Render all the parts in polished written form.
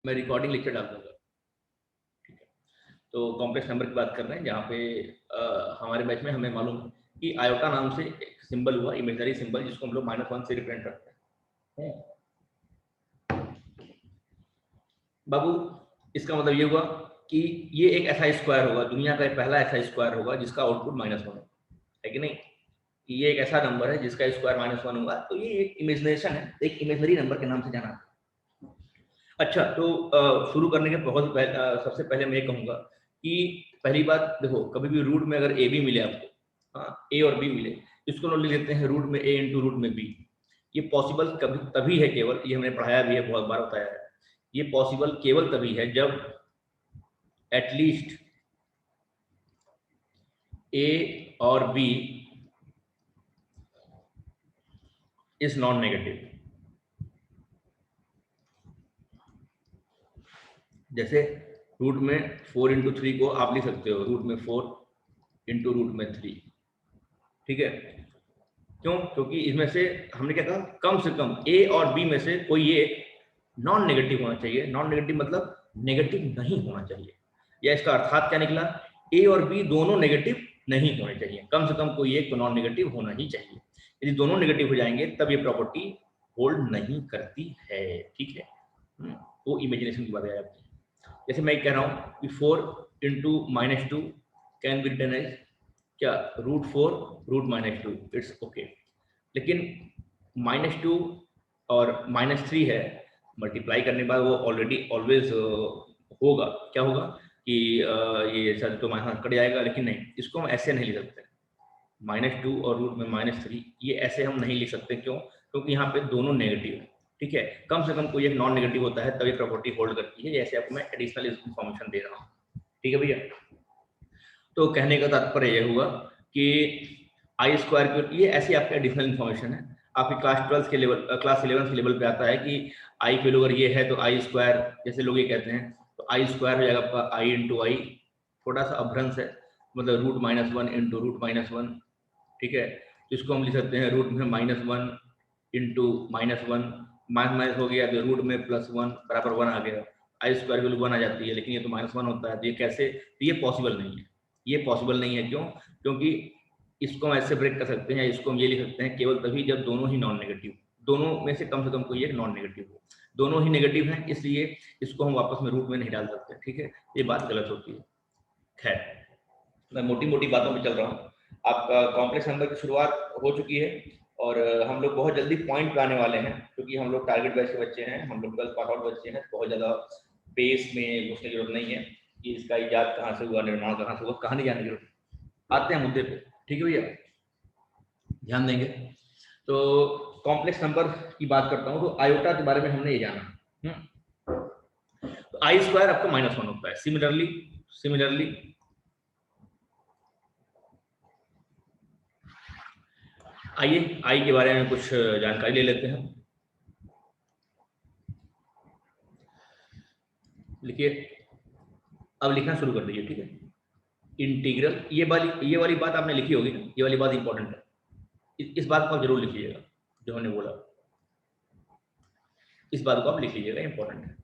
मैं रिकॉर्डिंग लिख के डाल दूंगा। ठीक है, तो कॉम्प्लेक्स नंबर की बात कर रहे हैं जहाँ पे हमारे बैच में हमें मालूम है कि आयोटा नाम से एक सिंबल हुआ, इमेजनरी सिंबल, जिसको हम लोग -1 से रिप्रेजेंट करते हैं। बाबू इसका मतलब ये हुआ कि ये एक ऐसा स्क्वायर होगा, दुनिया का पहला ऐसा स्क्वायर होगा जिसका आउटपुट -1 है कि नहीं। ये एक ऐसा नंबर है जिसका स्क्वायर -1 होगा, तो ये एक इमेजिनेशन है, एक इमेजनरी नंबर के नाम से जाना। अच्छा, तो शुरू करने के सबसे पहले मैं ये कहूँगा कि पहली बात देखो, कभी भी रूट में अगर ए बी मिले आपको, हाँ, ए और बी मिले, इसको लोग लिख लेते हैं रूट में ए इंटू रूट में बी। ये पॉसिबल कभी तभी है, केवल ये हमने पढ़ाया भी है, बहुत बार बताया है, ये पॉसिबल केवल तभी है जब एटलीस्ट ए और बी इज नॉन नेगेटिव। जैसे रूट में 4 इंटू 3 को आप लिख सकते हो रूट में 4 इंटू रूट में 3। ठीक है, क्यों? क्योंकि इसमें से हमने क्या कहा, कम से कम ए और बी में से कोई एक नॉन नेगेटिव होना चाहिए। नॉन नेगेटिव मतलब नेगेटिव नहीं होना चाहिए, या इसका अर्थात क्या निकला, ए और बी दोनों नेगेटिव नहीं होने चाहिए, कम से कम कोई एक तो नॉन नेगेटिव होना ही चाहिए। यदि दोनों नेगेटिव हो जाएंगे तब ये प्रॉपर्टी होल्ड नहीं करती है। ठीक है, वो इमेजिनेशन की बात है आपकी। जैसे मैं कह रहा हूँ कि 4 into -2 can be written as क्या, √4 √-2, इट्स ओके। लेकिन -2 और -3 है, मल्टीप्लाई करने के बाद वो ऑलरेडी ऑलवेज होगा, क्या होगा कि ये सर तो माइनस कट जाएगा, लेकिन नहीं, इसको हम ऐसे नहीं लिख सकते। -2 और रूट में -3 ये ऐसे हम नहीं लिख सकते, क्यों? क्योंकि यहाँ पे दोनों नेगेटिव है। ठीक है, कम से कम कोई एक नॉन नेगेटिव होता है तभी प्रॉपर्टी होल्ड करती है। जैसे आपको मैं एडिशनल इन्फॉर्मेशन दे रहा हूँ। ठीक है भैया, तो कहने का तात्पर्य यह हुआ कि आई स्क्वायर की ये ऐसी आपकी एडिशनल इन्फॉर्मेशन है। आपकी क्लास 11 के लेवल पे आता है कि आई की वैल्यू अगर ये है तो आई स्क्वायर, जैसे लोग ये कहते हैं, तो आई स्क्वायर हो जाएगा आपका आई इंटू आई, थोड़ा सा अभ्रंश है, मतलब √-1 इंटू √-1। ठीक है, तो इसको हम लिख सकते हैं रूट में -1 इंटू -1, माइनस हो गया तो रूट में +1 बराबर 1 आ गया, आई स्क्वायर वैल्यू 1 आ जाती है, लेकिन ये तो -1 होता है, तो ये कैसे, तो ये पॉसिबल नहीं है। ये पॉसिबल नहीं है, क्यों? क्योंकि इसको हम ऐसे ब्रेक कर सकते हैं, इसको हम ये लिख सकते हैं केवल तभी जब दोनों ही नॉन नेगेटिव, दोनों में से कम कोई एक नॉन नेगेटिव हो। दोनों ही नेगेटिव हैं, इसलिए इसको हम वापस में रूट में नहीं डाल सकते। ठीक है, ये बात गलत होती है। खैर, मैं मोटी मोटी बातों में चल रहा हूँ। आपका कॉम्प्लेक्स नंबर की शुरुआत हो चुकी है और हम लोग बहुत जल्दी पॉइंट पे आने वाले हैं, क्योंकि हम लोग टारगेट बैच के बच्चे हैं, हम लोग 12 पास आउट बच्चे हैं, बहुत ज़्यादा पेस में घुसने की जरूरत नहीं है कि इसका इजाद कहाँ से हुआ, निर्माण कहाँ से हुआ, कहानी जानने की जरूरत। आते हैं मुद्दे पे। ठीक है भैया, ध्यान देंगे। तो कॉम्प्लेक्स नंबर की बात करता हूँ, तो आयोटा के बारे में हमने ये जाना। तो आई स्क्वायर आपका -1 होता है। सिमिलरली आइए आई के बारे में कुछ जानकारी ले लेते हैं। लिखिए, अब लिखना शुरू कर दीजिए। ठीक है, इंटीग्रल, ये वाली बात आपने लिखी होगी ना, ये वाली बात इंपॉर्टेंट है, इस बात को आप जरूर लिखिएगा, जो हमने बोला इस बात को आप लिख लीजिएगा, इंपॉर्टेंट है।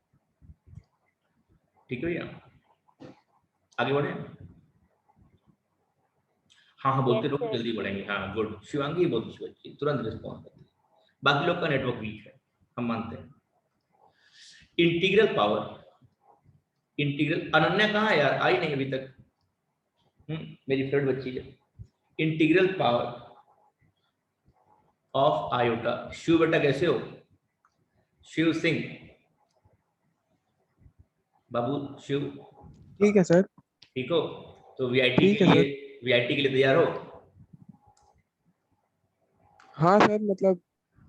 ठीक है भैया, आगे बढ़े। हाँ हाँ बोलते रहो, जल्दी बढ़ेंगे। हाँ गुड, शिवांगी बहुत अच्छी बच्ची, तुरंत रिस्पॉन्स करती है। बाकी लोग का नेटवर्क वीक है, हम मानते हैं। इंटीग्रल पावर, इंटीग्रल, अनन्या कहाँ है यार, आई नहीं अभी तक। मेरी फेवरेट बच्ची है। Integral power of iota. Shiv बेटा कैसे हो? शिव सिंह, बाबू शिव, ठीक है सर। ठीक हो? तो वीआईटी ठीक के है लिए, सर। वीआईटी के लिए तैयार हो? हाँ सर, मतलब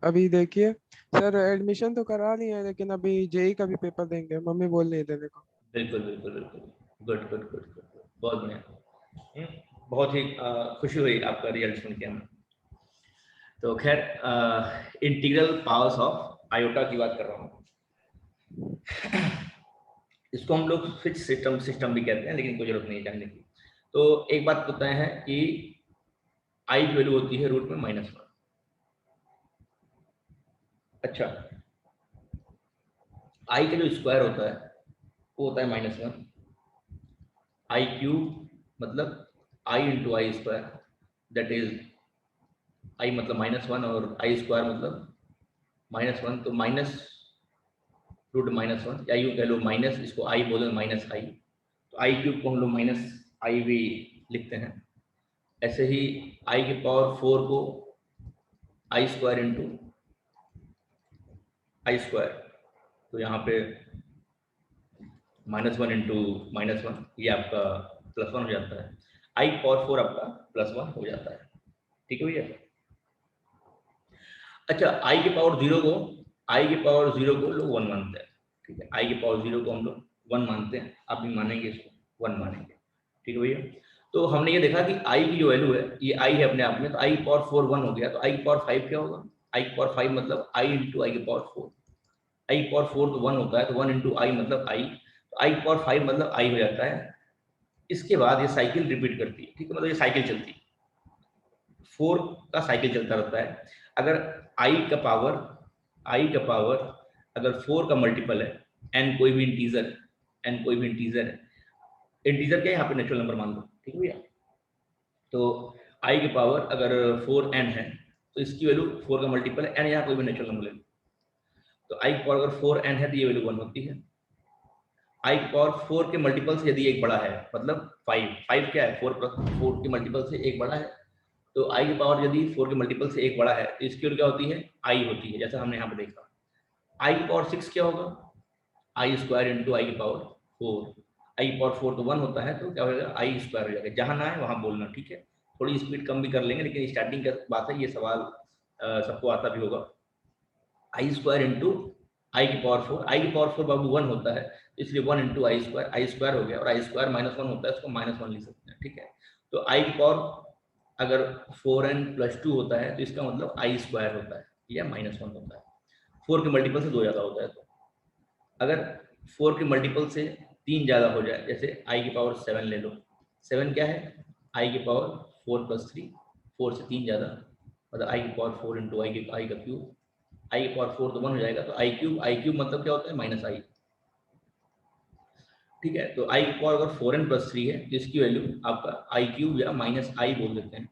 अभी देखिए सर, एडमिशन तो करा लिया है लेकिन अभी जेई का भी पेपर देंगे, मम्मी बोल रही है देने को। बिल्कुल बिल्कुल बिल्कुल, गुड गुड गुड गुड, बहुत बढ़िया। बहुत ही खुशी हुई आपका रिजल्ट सुन के हमें। तो खैर, इंटीग्रल पावर्स ऑफ आयोटा की बात कर रहा हूँ। इसको हम लोग स्विच सिस्टम भी कहते हैं, लेकिन कोई जरूरत नहीं है जानने की। तो एक बात बताए हैं कि आई की वैल्यू होती है रूट में -1। अच्छा, आई का जो स्क्वायर होता है वो होता है -1, आई क्यूब मतलब i into i square, that is i मतलब -1 और आई स्क्वायर मतलब -1, तो माइनस रूट -1 या यूँ कह लो माइनस, इसको आई बोले माइनस आई, तो आई क्यूब को हम लोग माइनस आई भी लिखते हैं। ऐसे ही आई की पावर 4 को आई स्क्वायर इंटू आई स्क्वायर, तो यहाँ पे -1 इंटू -1 ये आपका +1 हो जाता है, आई की पावर 4 आपका +1 हो जाता है। ठीक है भैया। अच्छा, आई की पावर 0 को लोग 1 मानते हैं। ठीक है, आई की पावर 0 को हम लोग 1 मानते हैं, आप भी मानेंगे इसको 1 मानेंगे। ठीक है भैया। तो हमने ये देखा कि आई की जो वैल्यू है ये आई है अपने आप में, तो आई की पावर 4 1 हो गया, तो आई की पावर 5 क्या होगा? आई की पावर 5 मतलब आई इंटू आई की पावर 4, आई की पावर 4 तो 1 होता है, तो 1 इंटू आई मतलब आई, तो आई की पावर 5 मतलब आई हो जाता है। इसके बाद ये साइकिल रिपीट करती है। ठीक है, मतलब ये साइकिल चलती है, 4 का साइकिल चलता रहता है। अगर आई का पावर अगर 4 का मल्टीपल है, एन कोई भी इंटीजर है, इंटीजर क्या है यहाँ पे नेचुरल नंबर मान लो। ठीक है भैया। तो आई की पावर अगर 4n है तो इसकी वैल्यू 4 का मल्टीपल है, n यहाँ कोई भी नेचुरल नंबर ले लो, तो आई की पावर अगर 4n है तो ये वैल्यू 1 होती है। आई की पावर 4 के मल्टीपल से यदि एक बड़ा है, मतलब 5 क्या है, 4 प्लस 4 के मल्टीपल से एक बड़ा है, तो आई की पावर यदि 4 के मल्टीपल से एक बड़ा है तो इसकी वैल्यू क्या होती है? आई होती है, जैसा हमने यहाँ पे देखा। आई की पावर 6 क्या होगा? आई स्क्वायर इंटू आई की पावर 4, आई की पावर 4 तो 1 होता है, तो क्या हो जाएगा? आई स्क्वायर हो जाएगा। जहाँ ना है वहाँ बोलना, ठीक है। थोड़ी स्पीड कम भी कर लेंगे, लेकिन स्टार्टिंग का बात है, ये सवाल सबको आता भी होगा। आई स्क्वायर इंटू आई की पावर 4, आई की पावर 4 बाबू 1 होता है, इसलिए 1 इंटू आई स्क्वायर हो गया, और आई स्क्वायर -1 होता है, इसको -1 लिख सकते हैं। ठीक है, तो आई की पावर अगर 4n + 2 होता है तो इसका मतलब आई स्क्वायर होता है या -1 होता है। 4 के मल्टीपल से 2 ज़्यादा होता है, तो अगर 4 के मल्टीपल से 3 ज़्यादा हो जाए, जैसे आई की पावर 7 ले लो, 7 क्या है? आई की पावर 4 + 3, 4 से 3 ज़्यादा, मतलब आई की पावर 4 इंटू आई का क्यूब, आई की पावर 4 तो 1 हो जाएगा, तो आई क्यूब मतलब क्या होता है? -i। ठीक है, तो आई की पावर अगर 4n + 3 है तो इसकी वैल्यू आपका आई क्यूब या -i बोल देते हैं,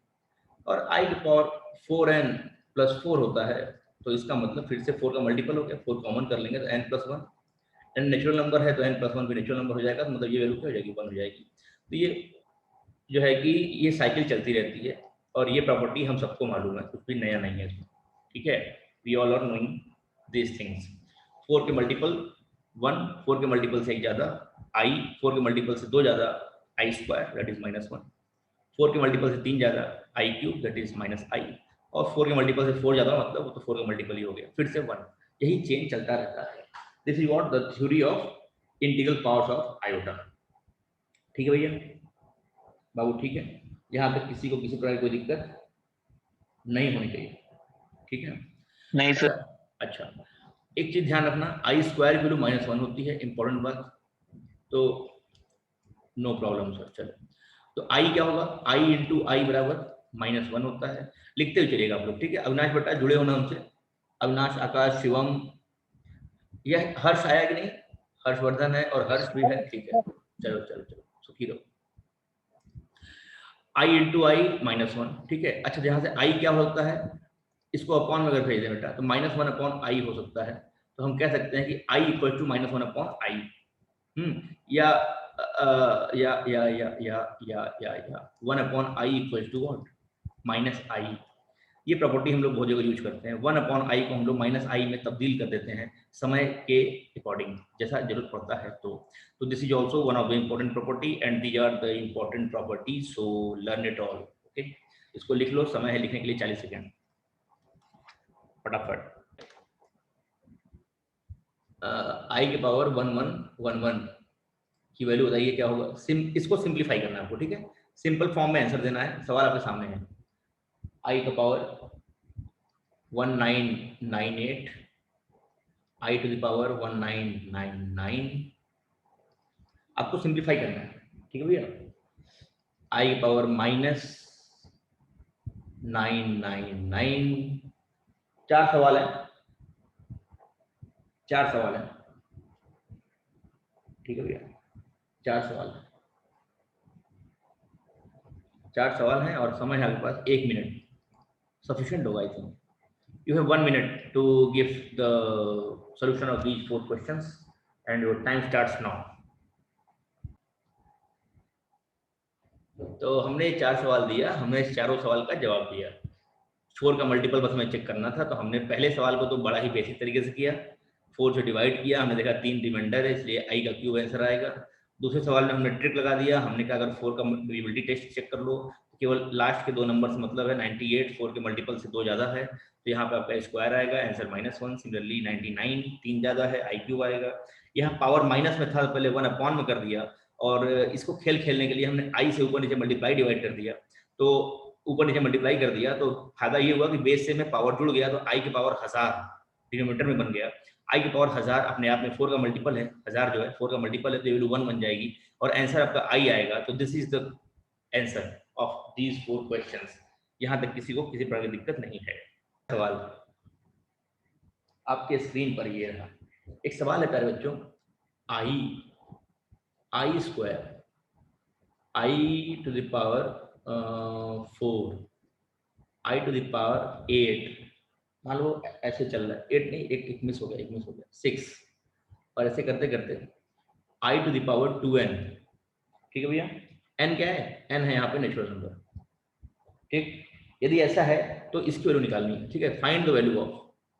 और आई की पावर 4n + 4 होता है, तो इसका मतलब फिर से 4 का मल्टीपल हो गया, 4 कॉमन कर लेंगे तो n + 1, n नेचुरल नंबर है तो n + 1 भी नेचुरल नंबर हो जाएगा, तो मतलब ये वैल्यू क्या हो जाएगी? 1 हो जाएगी। तो ये जो है कि ये साइकिल चलती रहती है, और ये प्रॉपर्टी हम सबको मालूम है, कुछ भी नया नहीं है इसमें। ठीक है, we all are knowing this things. 4 के मल्टीपल 1, 4 के मल्टीपल से एक ज़्यादा आई, 4 के मल्टीपल से 2 ज़्यादा आई स्क्वायर दैट इज -1, 4 के मल्टीपल से 3 ज़्यादा आई क्यूब दैट इज -i, और 4 के मल्टीपल से 4 ज़्यादा मतलब वो तो 4 का मल्टीपल ही हो गया, फिर से 1। यही चेंज चलता रहता है। This is what the theory of integral powers of iota. ठीक है भैया बाबू, ठीक है, यहाँ तक किसी को किसी प्रकार की कोई दिक्कत नहीं होनी चाहिए। ठीक है, नहीं अच्छा सर। अच्छा, एक चीज ध्यान रखना, आई स्क्वायर की वैल्यू -1 होती है, इंपॉर्टेंट बात, तो नो प्रॉब्लम सर। चलो, तो आई क्या होगा? आई इंटू आई बराबर -1 होता है, लिखते हुए चलिएगा आप लोग। ठीक है, अविनाश बेटा जुड़े होना हमसे, अविनाश, आकाश, शिवम, यह हर्ष आया कि नहीं? हर्षवर्धन है और हर्ष भी है। ठीक है, चलो चलो चलो, सुखी रहो। आई इंटू आई -1, ठीक है। अच्छा, जहाँ से आई क्या हो सकता है, इसको अपॉन में अगर भेज दें बेटा, तो -1 अपॉन आई हो सकता है, तो हम कह सकते हैं कि i equal to -1 upon i, या या 1 upon i equal to what? -i। ये प्रॉपर्टी हम लोग बहुत जगह यूज करते हैं। 1 अपॉन आई को हम लोग -i में तब्दील कर देते हैं समय के अकॉर्डिंग, जैसा जरूरत पड़ता है। तो this is also one of the important property, and these are the important property, so learn it all. Okay, इसको लिख लो, समय है लिखने के लिए 40 सेकेंड, फटाफट। आई के पावर 1111 की वैल्यू बताइए क्या होगा? इसको सिंप्लीफाई करना है आपको, ठीक है, सिंपल फॉर्म में आंसर देना है, सवाल आपके सामने है। आई का power 1998, i to the power 1999, आपको सिंप्लीफाई करना है, ठीक है भैया। आई पावर -999, 4 सवाल है, 4 सवाल है। ठीक है भैया, 4 सवाल हैं और समय है आपके पास 1 मिनट, सफिशिएंट होगा I think. You have 1 minute to give the solution of these 4 questions and your time starts now. तो हमने 4 सवाल दिया, हमने इस चारों सवाल का जवाब दिया। 4 का मल्टीपल बस हमें चेक करना था, तो हमने पहले सवाल को तो बड़ा ही बेसिक तरीके से किया, 4 से डिवाइड किया, हमने देखा 3 रिमाइंडर है इसलिए आई का क्यूब आंसर आएगा। दूसरे सवाल में हमने ट्रिक लगा दिया, हमने कहा अगर 4 का डिविजिबिलिटी टेस्ट चेक कर लो, केवल लास्ट के 2 नंबर से मतलब है 98, 4 के मल्टीपल से 2 ज्यादा है तो यहाँ पे आपका स्क्वायर आएगा, आंसर -1। सिमिलरली 99 3 ज्यादा है, आई क्यूब आएगा। यहाँ पावर माइनस में था, पहले 1 अपॉन में कर दिया और इसको खेलने के लिए हमने आई से ऊपर नीचे मल्टीप्लाई डिवाइड कर दिया, तो ऊपर नीचे मल्टीप्लाई कर दिया तो फायदा ये हुआ कि बेस से में पावर जुड़ गया, तो आई की पावर 1000 डिनोमिनेटर में बन गया। आई की पावर 1000 अपने आप में 4 का मल्टीपल है, 1000 जो है 4 का मल्टीपल है तो वैल्यू 1 बन जाएगी और आंसर आपका आई आएगा। तो this is the answer of these 4 questions. यहाँ तक किसी को किसी प्रकार की दिक्कत नहीं है। सवाल आपके स्क्रीन पर ये रहा, एक सवाल है प्यारे बच्चों, i square i to the power 4 i to the power 8, मान लो ऐसे चल रहा है, 8 नहीं, एक मिस हो गया 6, और ऐसे करते करते आई टू द पावर 2n, ठीक है भैया। n क्या है, n है यहाँ पे नेचुरल नंबर, ठीक। यदि ऐसा है तो इसकी वैल्यू निकालनी है, ठीक है। फाइंड द वैल्यू ऑफ,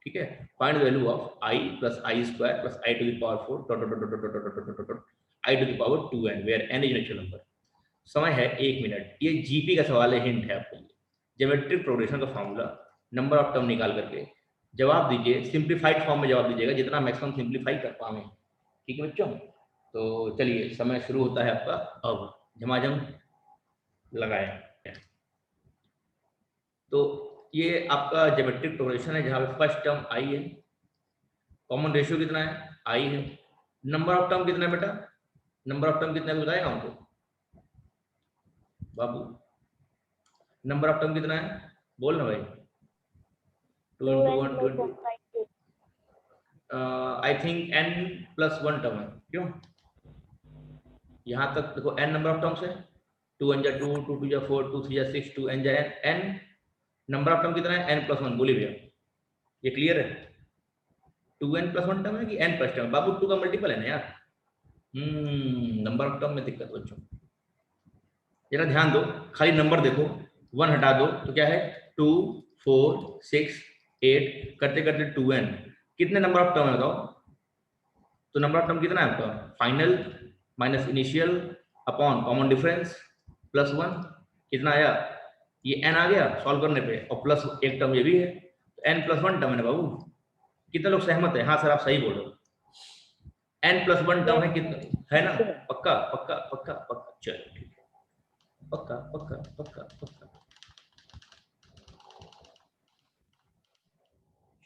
ठीक है, find the value of i plus i square plus i to the power 4 dot i to the power 2n where n is natural number. समय है 1 मिनट। ये जीपी का सवाल है, हिंट है आपके लिए। ज्योमेट्रिक प्रोग्रेशन का फॉर्मूला, नंबर ऑफ टर्म निकाल करके जवाब दीजिए, सिंप्लीफाइड फॉर्म में जवाब दीजिएगा जितना मैक्सिमम सिंप्लीफाई कर पाए, ठीक है बच्चों। तो चलिए समय शुरू होता है आपका, अब झमाझम लगाएं। तो ये आपका ज्योमेट्रिक प्रोग्रेशन है जहाँ पे फर्स्ट टर्म आई है, कॉमन रेशियो कितना है, आई है, नंबर ऑफ टर्म कितना है बेटा, नंबर ऑफ टर्म कितना है बताएगा हमको बाबू, नंबर ऑफ टर्म कितना है बोल ना भाई। 2 into 1 2 I think n+1 term है, क्यों? यहाँ तक देखो n नंबर ऑफ टर्म्स है, 2 1 2 2 2 4 2 3 6 2 n n number of term कितना है, n+1। बोलिए भैया, ये क्लियर है? 2n+1 टर्म है कि n प्लस टर्म? बाबू 2 का मल्टीपल है ना यार। नंबर ऑफ टर्म में दिक्कत बच्चों, जरा ध्यान दो, खाली नंबर देखो, 1 हटा दो तो क्या है 2 4 6 8 करते करते 2n, कितने नंबर ऑफ टर्म है बताओ? तो नंबर ऑफ टर्म कितना है आपका, final minus initial upon common difference plus 1, कितना आया, ये n आ गया सॉल्व करने पे, और प्लस एक टर्म ये भी है, तो n+1 टर्म है ना बाबू। कितने लोग सहमत है? हाँ सर आप सही बोल रहे हो, n+1 टर्म है, कितना है ना? पक्का पक्का पक्का पक्का, चलो ठीक है, पक्का पक्का पक्का पक्का,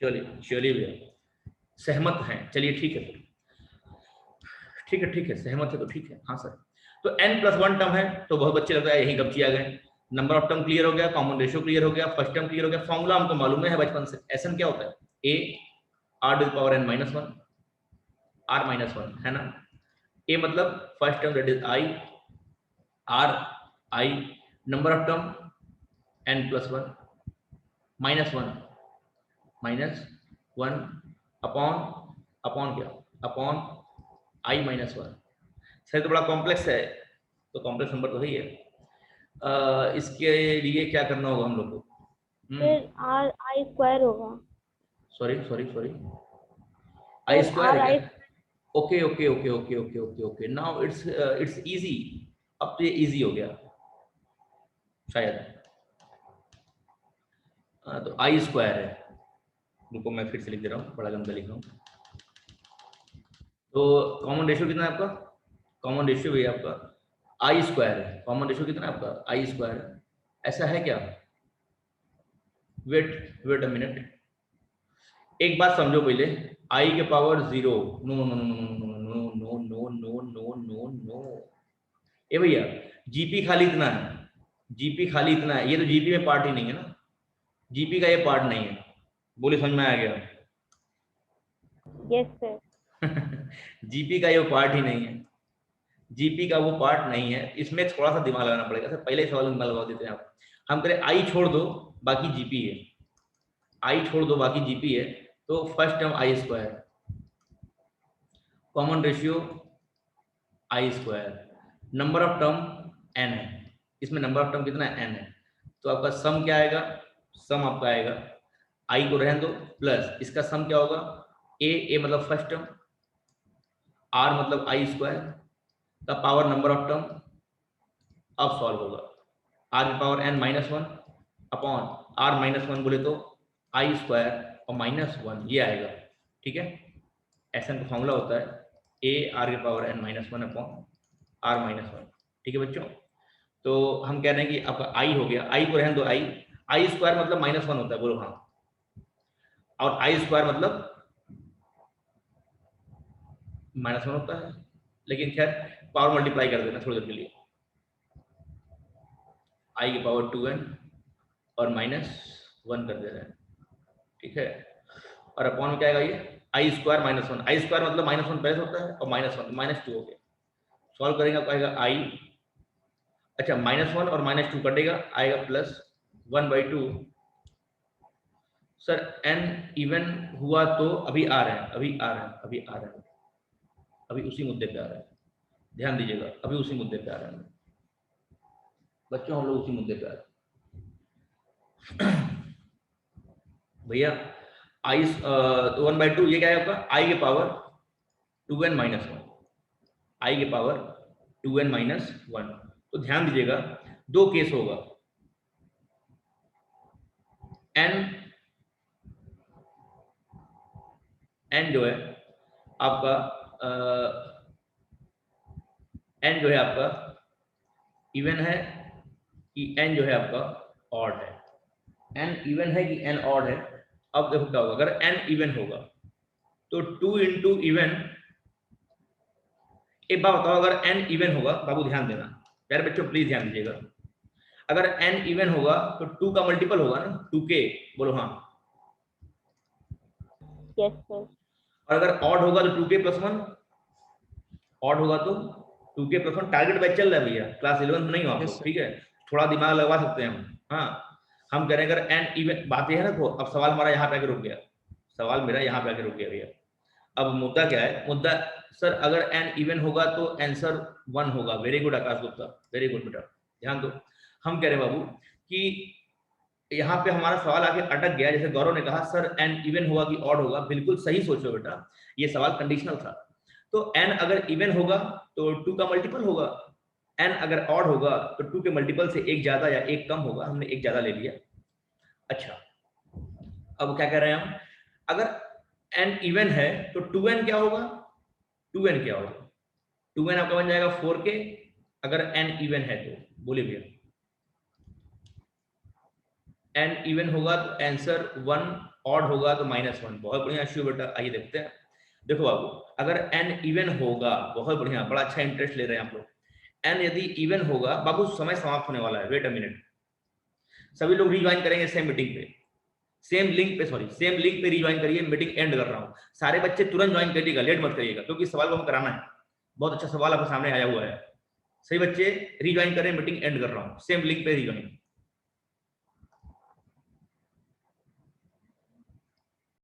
चलिए चलिए भैया सहमत हैं, चलिए ठीक है फिर, ठीक है सहमत है तो ठीक है। हाँ सर, तो n+1 टर्म है तो बहुत बच्चे लगता है यही गपची आ गए, नंबर ऑफ टर्म क्लियर हो गया, कॉमन रेशियो क्लियर हो गया, फर्स्ट टर्म क्लियर हो गया, फॉर्मूला हमको मालूम है बचपन से, एसएन क्या होता है, a r to the power n-1 r-1 है ना। a मतलब first term that is i, r i, number of term n+1 -1 upon क्या, अपॉन i-1। सर तो बड़ा कॉम्प्लेक्स है, तो कॉम्प्लेक्स नंबर तो ही है। इसके लिए क्या करना होगा हम लोग को, फिर आई स्क्वायर होगा, सॉरी आई स्क्वायर है क्या? ओके नाउ इट्स इजी, अब तो ये इजी हो गया शायद। तो आई स्क्वायर है, रुको मैं फिर से लिख दे रहा हूँ, बड़ा गंदा लिख रहा हूँ। तो कॉमन रेशियो कितना है आपका, कॉमन रेशियो भी आपका आई स्क्वायर है, कॉमन रेशियो कितना है आपका आई स्क्वायर, ऐसा है क्या? वेट अ मिनट, एक बात समझो पहले, आई के power 0, no no no no no no no no no no नो, ए भैया जीपी खाली इतना है, जीपी खाली इतना है, ये तो जीपी में पार्ट ही नहीं है ना, जीपी का ये पार्ट नहीं है, बोले समझ में आ गया? Yes sir. जीपी का ये पार्ट ही नहीं है, जीपी का वो पार्ट नहीं है, इसमें थोड़ा सा दिमाग लगाना पड़ेगा सर। पहले सवाल में दिमाग लगा देते हैं आप। हम करें आई छोड़ दो बाकी जीपी है, आई छोड़ दो बाकी जीपी है, तो first term i square, common ratio i square, number of term n है, इसमें नंबर ऑफ टर्म कितना है, एन है। तो आपका सम क्या आएगा, सम आपका आएगा, आई को रहने दो प्लस इसका सम क्या होगा, ए मतलब फर्स्ट टर्म, आर मतलब आई स्क्वायर का पावर नंबर ऑफ टर्म। अब सॉल्व होगा, आर की power n minus one upon r minus one बोले तो आई स्क्वायर और माइनस वन, ये आएगा। ठीक है, एसएन का फॉर्मूला होता है ए आर की power n minus one upon r minus one. ठीक है बच्चों, तो हम कह रहे हैं कि आपका आई हो गया, आई को रहने दो, आई स्क्वायर मतलब माइनस वन होता है, बोलो हाँ, और आई स्क्वायर मतलब माइनस वन होता है, लेकिन खैर पावर मल्टीप्लाई कर देना थोड़ी देर के लिए, आई की पावर 2n और माइनस वन कर दे रहे हैं। ठीक है, और अपॉन में क्या आएगा, ये आई स्क्वायर माइनस वन, आई स्क्वायर मतलब माइनस वन पहले होता है और माइनस वन माइनस टू हो गया। सॉल्व करेंगे आपको आएगा आई, अच्छा माइनस वन और माइनस टू कटेगा, आएगा plus one by two. Sir n even हुआ तो अभी आ रहे हैं, अभी आ रहे हैं, अभी आ रहे हैं, अभी उसी मुद्दे पे आ रहे हैं, ध्यान दीजिएगा, अभी उसी मुद्दे पे आ रहे हैं बच्चों, हम लोग उसी मुद्दे पे आ रहे हैं। भैया आई वन बाई टू, ये क्या है आपका आई के पावर 2n माइनस वन, आई के पावर 2n माइनस वन। तो ध्यान दीजिएगा दो केस होगा, n जो है आपका n जो है आपका इवन है कि n जो है आपका ऑड है, n इवन है कि n ऑड है। अब देखो क्या होगा, अगर n इवन होगा तो 2 इंटू इवन, एक बात बताओ, अगर n इवन होगा, बाबू ध्यान देना प्यारे बच्चों, प्लीज ध्यान दीजिएगा, अगर n इवन होगा तो 2 का मल्टीपल होगा ना, 2k, बोलो हाँ। Yes sir. और अगर ऑड होगा तो 2k प्लस वन, ऑड होगा तो 2k plus one. Target batch चल रहा है भैया, क्लास 11 में नहीं हो आप लोग, ठीक है, थोड़ा दिमाग लगवा सकते हैं हम। हाँ, हम कह रहे हैं अगर n इवन, बात यह है ना, अब सवाल हमारा यहाँ पे आके रुक गया, सवाल मेरा यहाँ पे आके रुक गया भैया। अब मुद्दा क्या है, मुद्दा सर अगर n इवन होगा तो आंसर 1 होगा। वेरी गुड आकाश गुप्ता, वेरी गुड बेटा, ध्यान दो। हम कह रहे हैं बाबू कि यहाँ पे हमारा सवाल आके अटक गया, जैसे गौरव ने कहा सर n इवन होगा कि ऑड होगा, बिल्कुल सही सोचो बेटा, ये सवाल कंडीशनल था। तो n अगर इवन होगा तो 2 का मल्टीपल होगा, n अगर ऑड होगा तो 2 के मल्टीपल से एक ज्यादा या एक कम होगा, हमने एक ज्यादा ले लिया। अच्छा, अब क्या कह रहे हैं हम, अगर n इवन है तो 2n क्या होगा, 2n क्या होगा, 2n आपका बन जाएगा 4k अगर n इवन है तो। बोलिए भैया, n इवन होगा तो आंसर 1, ऑड होगा तो -1। बहुत बढ़िया शिव बेटा, आइए देखते हैं। देखो बाबू, अगर n इवन होगा, बहुत बढ़िया, बड़ा अच्छा इंटरेस्ट ले रहे हैं आप लोग। n यदि इवन होगा, बाबू समय समाप्त होने वाला है, वेट अ मिनट, सभी लोग रिज्वाइन करेंगे सेम मीटिंग पे, सेम लिंक पे, सॉरी सेम लिंक पे रिज्वाइन करिए, मीटिंग एंड कर रहा हूँ। सारे बच्चे तुरंत ज्वाइन करिएगा, लेट मत करिएगा, क्योंकि सवाल को हम कराना है। बहुत अच्छा सवाल आपके सामने आया हुआ है, सही बच्चे रिज्वाइन करें, मीटिंग एंड कर रहा हूँ, सेम लिंक पे रिज्वाइन।